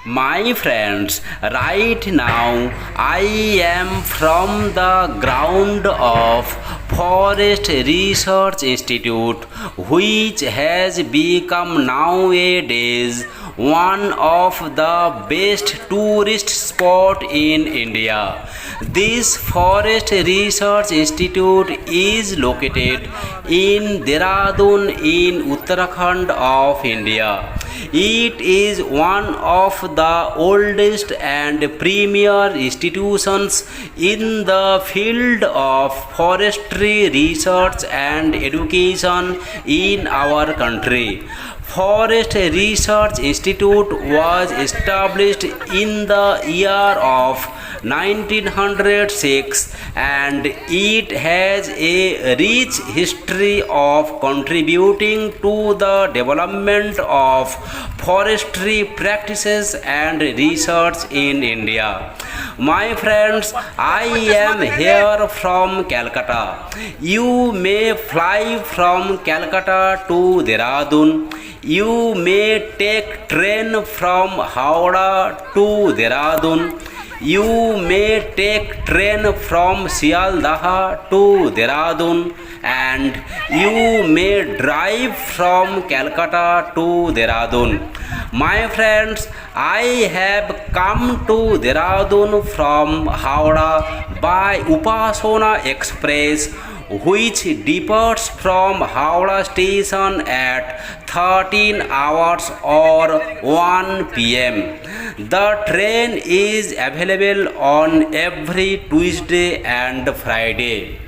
My friends, right now I am from the ground of Forest Research Institute, which has become nowadays one of the best tourist spot in India. This Forest Research Institute is located in Dehradun in Uttarakhand of India. It is one of the oldest and premier institutions in the field of forestry research and education in our country. Forest Research Institute was established in the year of 1906 and it has a rich history of contributing to the development of forestry practices and research in India. My friends, I am here from Calcutta. You may fly from Calcutta to Dehradun. You may take train from Howrah to Dehradun. You may take train from Sialdah to Dehradun and you may drive from Calcutta to Dehradun. My friends, I have come to Dehradun from Howrah by Upasona Express, which departs from Howrah station at 13 hours or 1 pm. The train is available on every Tuesday and Friday.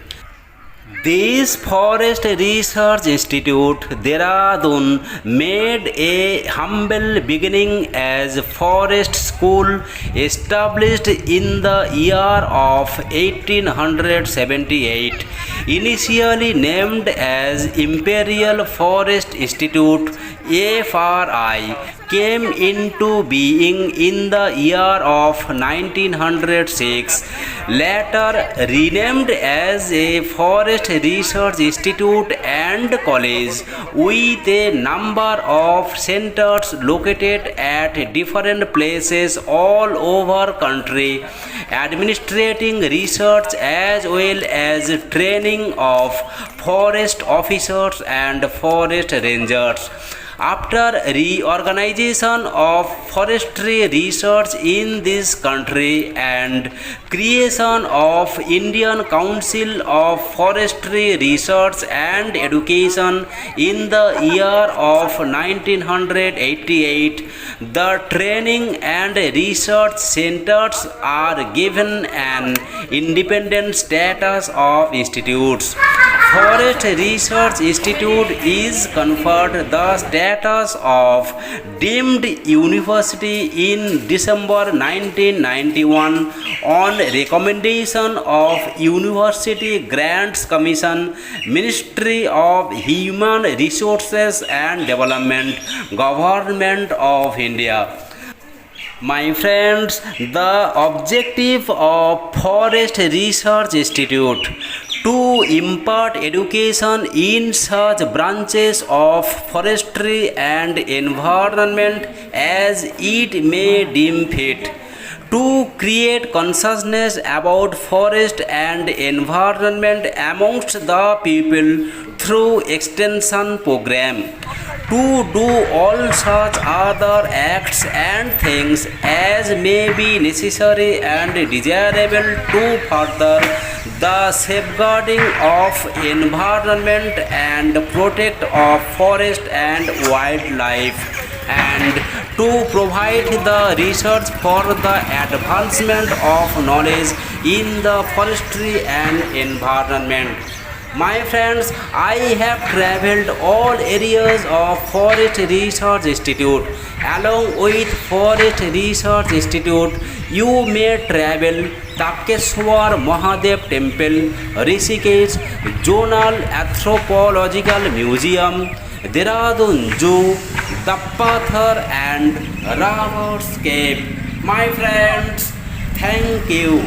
This Forest Research Institute, Dehradun, made a humble beginning as forest school established in the year of 1878. Initially named as Imperial Forest Institute, FRI, came into being in the year of 1906, later renamed as a Forest Research Institute and College, with a number of centers located at different places all over country, administrating research as well as training of forest officers and forest rangers. After reorganization of forestry research in this country and creation of Indian Council of Forestry Research and Education in the year of 1988, the training and research centers are given an independent status of institutes. Forest Research Institute is conferred the status of deemed university in December 1991 on recommendation of University Grants Commission, Ministry of Human Resources and Development, Government of India. My friends, the objective of Forest Research Institute to impart education in such branches of forestry and environment as it may deem fit, to create consciousness about forest and environment amongst the people through extension program, to do all such other acts and things as may be necessary and desirable to further the safeguarding of environment and protect of forest and wildlife, and to provide the research for the advancement of knowledge in the forestry and environment. My friends, I have traveled all areas of Forest Research Institute. Along with Forest Research Institute, you may travel Takeshwar Mahadev Temple, Rishikesh Zonal Anthropological Museum, Dehradun Zoo, Dapathar and Ravar's Cave. My friends, thank you.